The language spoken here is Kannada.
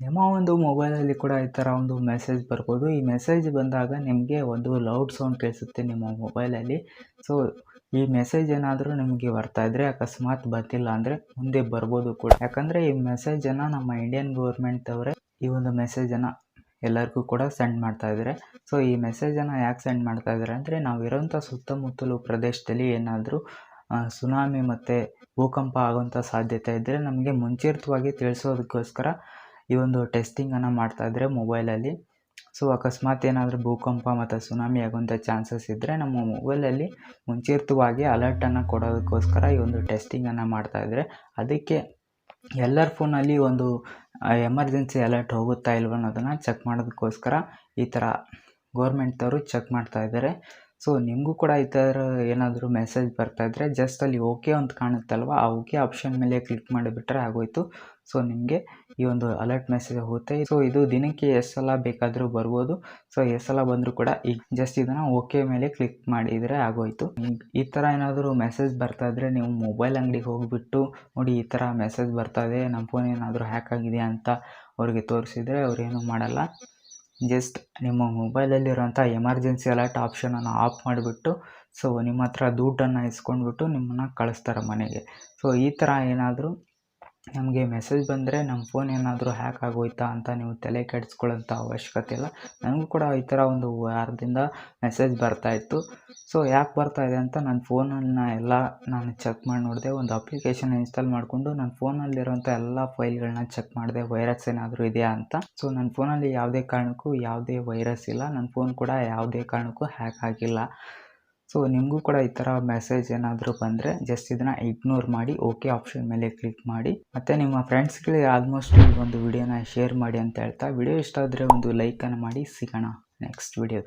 ನಿಮ್ಮ ಒಂದು ಮೊಬೈಲಲ್ಲಿ ಕೂಡ ಈ ಥರ ಒಂದು ಮೆಸೇಜ್ ಬರ್ಬೋದು. ಈ ಮೆಸೇಜ್ ಬಂದಾಗ ನಿಮಗೆ ಒಂದು ಲೌಡ್ ಸೌಂಡ್ ಕೇಳಿಸುತ್ತೆ ನಿಮ್ಮ ಮೊಬೈಲಲ್ಲಿ. ಸೊ ಈ ಮೆಸೇಜ್ ಏನಾದರೂ ನಿಮಗೆ ಬರ್ತಾ ಇದ್ದರೆ, ಅಕಸ್ಮಾತ್ ಬರ್ತಿಲ್ಲ ಅಂದರೆ ಮುಂದೆ ಬರ್ಬೋದು ಕೂಡ. ಯಾಕಂದರೆ ಈ ಮೆಸೇಜನ್ನು ನಮ್ಮ ಇಂಡಿಯನ್ ಗೌರ್ಮೆಂಟವರೇ ಈ ಒಂದು ಮೆಸೇಜನ್ನು ಎಲ್ಲರಿಗೂ ಕೂಡ ಸೆಂಡ್ ಮಾಡ್ತಾ ಇದ್ದಾರೆ. ಸೊ ಈ ಮೆಸೇಜನ್ನು ಯಾಕೆ ಸೆಂಡ್ ಮಾಡ್ತಾ ಇದ್ದಾರೆ ಅಂದರೆ, ನಾವಿರೋಂಥ ಸುತ್ತಮುತ್ತಲು ಪ್ರದೇಶದಲ್ಲಿ ಏನಾದರೂ ಸುನಾಮಿ ಮತ್ತು ಭೂಕಂಪ ಆಗುವಂಥ ಸಾಧ್ಯತೆ ಇದ್ದರೆ ನಮಗೆ ಮುಂಚಿತವಾಗಿ ತಿಳಿಸೋದಕ್ಕೋಸ್ಕರ ಈ ಒಂದು ಟೆಸ್ಟಿಂಗನ್ನು ಮಾಡ್ತಾಯಿದ್ರೆ ಮೊಬೈಲಲ್ಲಿ. ಸೊ ಅಕಸ್ಮಾತ್ ಏನಾದರೂ ಭೂಕಂಪ ಮತ್ತು ಸುನಾಮಿ ಆಗುವಂಥ ಚಾನ್ಸಸ್ ಇದ್ದರೆ ನಮ್ಮ ಮೊಬೈಲಲ್ಲಿ ಮುಂಚಿತವಾಗಿ ಅಲರ್ಟನ್ನು ಕೊಡೋದಕ್ಕೋಸ್ಕರ ಈ ಒಂದು ಟೆಸ್ಟಿಂಗನ್ನು ಮಾಡ್ತಾಯಿದ್ರೆ, ಅದಕ್ಕೆ ಎಲ್ಲರ ಫೋನಲ್ಲಿ ಒಂದು ಎಮರ್ಜೆನ್ಸಿ ಅಲರ್ಟ್ ಹೋಗುತ್ತಾ ಇಲ್ವ ಅನ್ನೋದನ್ನು ಚೆಕ್ ಮಾಡೋದಕ್ಕೋಸ್ಕರ ಈ ಥರ ಗೋರ್ಮೆಂಟ್ದವರು ಚೆಕ್ ಮಾಡ್ತಾಯಿದ್ದಾರೆ. ಸೊ ನಿಮಗೂ ಕೂಡ ಈ ಥರ ಏನಾದರೂ ಮೆಸೇಜ್ ಬರ್ತಾಯಿದ್ರೆ ಜಸ್ಟ್ ಅಲ್ಲಿ ಓಕೆ ಅಂತ ಕಾಣುತ್ತಲ್ವ, ಆ ಓಕೆ ಆಪ್ಷನ್ ಮೇಲೆ ಕ್ಲಿಕ್ ಮಾಡಿಬಿಟ್ರೆ ಆಗೋಯಿತು. ಸೊ ನಿಮಗೆ ಈ ಒಂದು ಅಲರ್ಟ್ ಮೆಸೇಜ್ ಹೋಗುತ್ತೆ. ಸೊ ಇದು ದಿನಕ್ಕೆ ಎಷ್ಟು ಸಲ ಬೇಕಾದರೂ ಬರ್ಬೋದು. ಸೊ ಎಷ್ಟು ಸಲ ಬಂದರೂ ಕೂಡ ಈಗ ಜಸ್ಟ್ ಇದನ್ನು ಓಕೆ ಮೇಲೆ ಕ್ಲಿಕ್ ಮಾಡಿದರೆ ಆಗೋಯಿತು. ಈ ಥರ ಏನಾದರೂ ಮೆಸೇಜ್ ಬರ್ತಾಯಿದ್ರೆ ನೀವು ಮೊಬೈಲ್ ಅಂಗಡಿಗೆ ಹೋಗಿಬಿಟ್ಟು ನೋಡಿ ಈ ಥರ ಮೆಸೇಜ್ ಬರ್ತಾಯಿದೆ, ನಮ್ಮ ಫೋನ್ ಏನಾದರೂ ಹ್ಯಾಕ್ ಆಗಿದೆ ಅಂತ ಅವ್ರಿಗೆ ತೋರಿಸಿದರೆ ಅವ್ರೇನು ಮಾಡಲ್ಲ. ಜಸ್ಟ್ ನಿಮ್ಮ ಮೊಬೈಲಲ್ಲಿರುವಂಥ ಎಮರ್ಜೆನ್ಸಿ ಅಲರ್ಟ್ ಆಪ್ಷನನ್ನು ಆಫ್ ಮಾಡಿಬಿಟ್ಟು ಸೊ ನಿಮ್ಮ ಹತ್ರ ದುಡ್ಡನ್ನು ಇಸ್ಕೊಂಡ್ಬಿಟ್ಟು ನಿಮ್ಮನ್ನು ಕಳಿಸ್ತಾರೆ ಮನೆಗೆ. ಸೊ ಈ ಥರ ಏನಾದರೂ ನಮಗೆ ಮೆಸೇಜ್ ಬಂದರೆ ನಮ್ಮ ಫೋನ್ ಏನಾದರೂ ಹ್ಯಾಕ್ ಆಗೋಯ್ತಾ ಅಂತ ನೀವು ತಲೆ ಕೆಡಿಸ್ಕೊಳ್ಳೋಂಥ ಅವಶ್ಯಕತೆ ಇಲ್ಲ. ನನಗೂ ಕೂಡ ಈ ಥರ ಒಂದು ವಾರದಿಂದ ಮೆಸೇಜ್ ಬರ್ತಾಯಿತ್ತು. ಸೊ ಯಾಕೆ ಬರ್ತಾಯಿದೆ ಅಂತ ನನ್ನ ಫೋನನ್ನು ಎಲ್ಲ ನಾನು ಚೆಕ್ ಮಾಡಿ ನೋಡಿದೆ. ಒಂದು ಅಪ್ಲಿಕೇಶನ್ ಇನ್ಸ್ಟಾಲ್ ಮಾಡಿಕೊಂಡು ನನ್ನ ಫೋನಲ್ಲಿರುವಂಥ ಎಲ್ಲ ಫೈಲ್ಗಳನ್ನ ಚೆಕ್ ಮಾಡಿದೆ, ವೈರಸ್ ಏನಾದರೂ ಇದೆಯಾ ಅಂತ. ಸೊ ನನ್ನ ಫೋನಲ್ಲಿ ಯಾವುದೇ ಕಾರಣಕ್ಕೂ ಯಾವುದೇ ವೈರಸ್ ಇಲ್ಲ, ನನ್ನ ಫೋನ್ ಕೂಡ ಯಾವುದೇ ಕಾರಣಕ್ಕೂ ಹ್ಯಾಕ್ ಆಗಿಲ್ಲ. ಸೊ ನಿಮಗೂ ಕೂಡ ಈ ಥರ ಮೆಸೇಜ್ ಏನಾದರೂ ಬಂದರೆ ಜಸ್ಟ್ ಇದನ್ನು ಇಗ್ನೋರ್ ಮಾಡಿ ಓಕೆ ಆಪ್ಷನ್ ಮೇಲೆ ಕ್ಲಿಕ್ ಮಾಡಿ, ಮತ್ತು ನಿಮ್ಮ ಫ್ರೆಂಡ್ಸ್ಗಳಿಗೆ ಆಲ್ಮೋಸ್ಟ್ ಈ ಒಂದು ವಿಡಿಯೋನ ಶೇರ್ ಮಾಡಿ ಅಂತ ಹೇಳ್ತಾ, ವಿಡಿಯೋ ಇಷ್ಟ ಆದರೆ ಒಂದು ಲೈಕನ್ನು ಮಾಡಿ. ಸಿಗೋಣ ನೆಕ್ಸ್ಟ್ ವಿಡಿಯೋದಲ್ಲಿ.